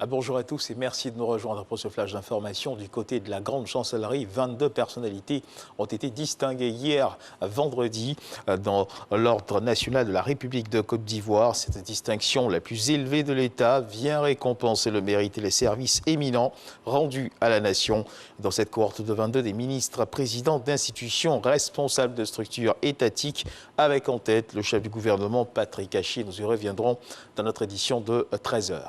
Bonjour à tous et merci de nous rejoindre pour ce flash d'information. Du côté de la Grande Chancellerie, 22 personnalités ont été distinguées hier, vendredi, dans l'Ordre national de la République de Côte d'Ivoire. Cette distinction, la plus élevée de l'État, vient récompenser le mérite et les services éminents rendus à la nation. Dans cette cohorte de 22, des ministres, présidents d'institutions, responsables de structures étatiques, avec en tête le chef du gouvernement, Patrick Hachi. Nous y reviendrons dans notre édition de 13h.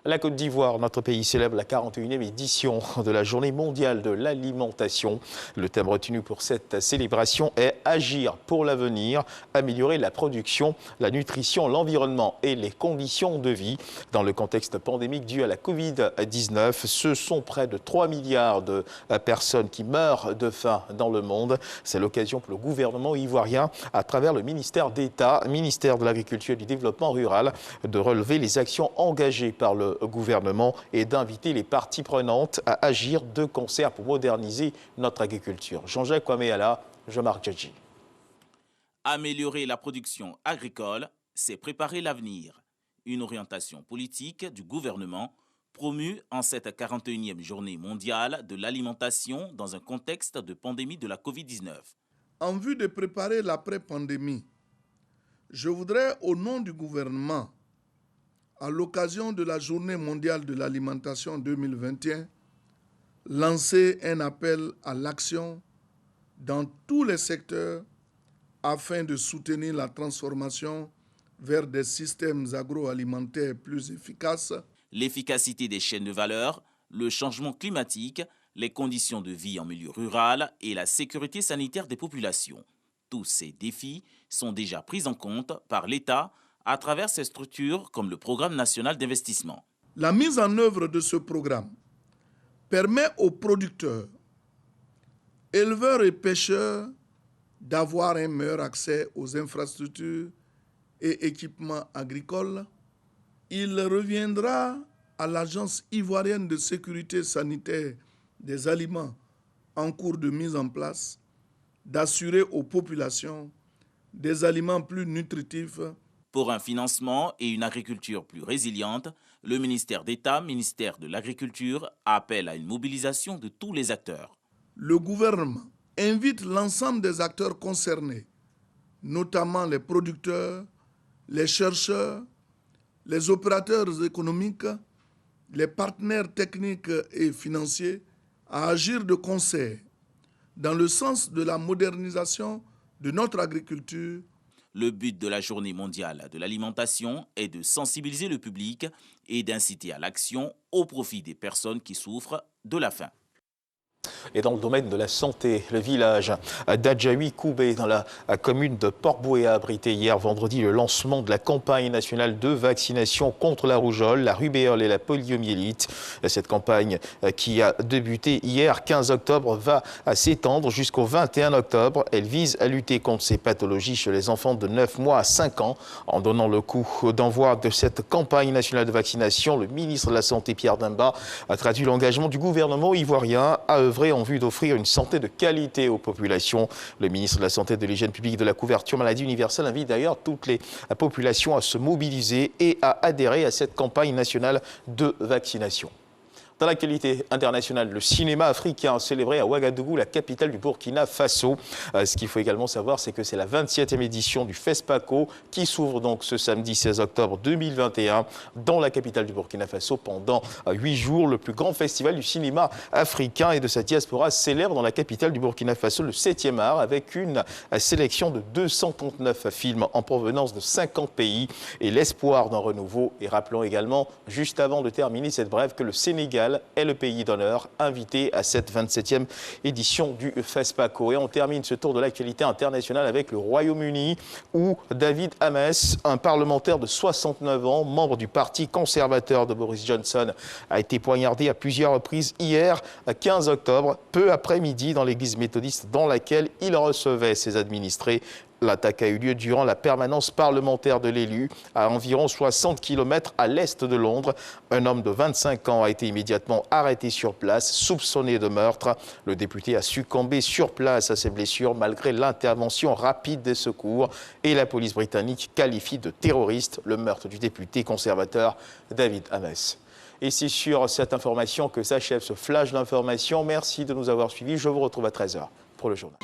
La Côte d'Ivoire, notre pays, célèbre la 41e édition de la Journée mondiale de l'alimentation. Le thème retenu pour cette célébration est « Agir pour l'avenir, améliorer la production, la nutrition, l'environnement et les conditions de vie ». Dans le contexte pandémique dû à la Covid-19, ce sont près de 3 milliards de personnes qui meurent de faim dans le monde. C'est l'occasion pour le gouvernement ivoirien, à travers le ministère d'État, ministère de l'Agriculture et du Développement rural, de relever les actions engagées par le gouvernement et d'inviter les parties prenantes à agir de concert pour moderniser notre agriculture. Jean-Jacques Kwameala, Jean-Marc Djadji. Améliorer la production agricole, c'est préparer l'avenir. Une orientation politique du gouvernement promue en cette 41e journée mondiale de l'alimentation dans un contexte de pandémie de la Covid-19. En vue de préparer l'après-pandémie, je voudrais, au nom du gouvernement, à l'occasion de la Journée mondiale de l'alimentation 2021, lancer un appel à l'action dans tous les secteurs afin de soutenir la transformation vers des systèmes agroalimentaires plus efficaces. L'efficacité des chaînes de valeur, le changement climatique, les conditions de vie en milieu rural et la sécurité sanitaire des populations. Tous ces défis sont déjà pris en compte par l'État à travers ces structures comme le Programme national d'investissement. La mise en œuvre de ce programme permet aux producteurs, éleveurs et pêcheurs d'avoir un meilleur accès aux infrastructures et équipements agricoles. Il reviendra à l'Agence ivoirienne de sécurité sanitaire des aliments en cours de mise en place d'assurer aux populations des aliments plus nutritifs. Pour un financement et une agriculture plus résiliente, le ministère d'État, ministère de l'Agriculture, appelle à une mobilisation de tous les acteurs. Le gouvernement invite l'ensemble des acteurs concernés, notamment les producteurs, les chercheurs, les opérateurs économiques, les partenaires techniques et financiers, à agir de concert dans le sens de la modernisation de notre agriculture. Le but de la Journée mondiale de l'alimentation est de sensibiliser le public et d'inciter à l'action au profit des personnes qui souffrent de la faim. Et dans le domaine de la santé, le village d'Adjaoui-Koubé, dans la commune de Port-Bouët, a abrité hier vendredi le lancement de la campagne nationale de vaccination contre la rougeole, la rubéole et la poliomyélite. Cette campagne qui a débuté hier 15 octobre va s'étendre jusqu'au 21 octobre. Elle vise à lutter contre ces pathologies chez les enfants de 9 mois à 5 ans. En donnant le coup d'envoi de cette campagne nationale de vaccination, le ministre de la Santé, Pierre Damba, a traduit l'engagement du gouvernement ivoirien à œuvrer en vue d'offrir une santé de qualité aux populations. Le ministre de la Santé, de l'Hygiène publique et de la couverture maladie universelle invite d'ailleurs toutes les populations à se mobiliser et à adhérer à cette campagne nationale de vaccination. Dans l'actualité internationale, le cinéma africain a célébré à Ouagadougou, la capitale du Burkina Faso. Ce qu'il faut également savoir, c'est que c'est la 27e édition du FESPACO qui s'ouvre donc ce samedi 16 octobre 2021 dans la capitale du Burkina Faso pendant 8 jours. Le plus grand festival du cinéma africain et de sa diaspora célèbre dans la capitale du Burkina Faso le 7e art avec une sélection de 239 films en provenance de 50 pays et l'espoir d'un renouveau. Et rappelons également, juste avant de terminer cette brève, que le Sénégal est le pays d'honneur invité à cette 27e édition du FESPACO. Et on termine ce tour de l'actualité internationale avec le Royaume-Uni où David Amess, un parlementaire de 69 ans, membre du parti conservateur de Boris Johnson, a été poignardé à plusieurs reprises hier, 15 octobre, peu après-midi, dans l'église méthodiste dans laquelle il recevait ses administrés. L'attaque a eu lieu durant la permanence parlementaire de l'élu, à environ 60 km à l'est de Londres. Un homme de 25 ans a été immédiatement arrêté sur place, soupçonné de meurtre. Le député a succombé sur place à ses blessures malgré l'intervention rapide des secours. Et la police britannique qualifie de terroriste le meurtre du député conservateur David Amess. Et c'est sur cette information que s'achève ce flash d'information. Merci de nous avoir suivis. Je vous retrouve à 13h pour le journal.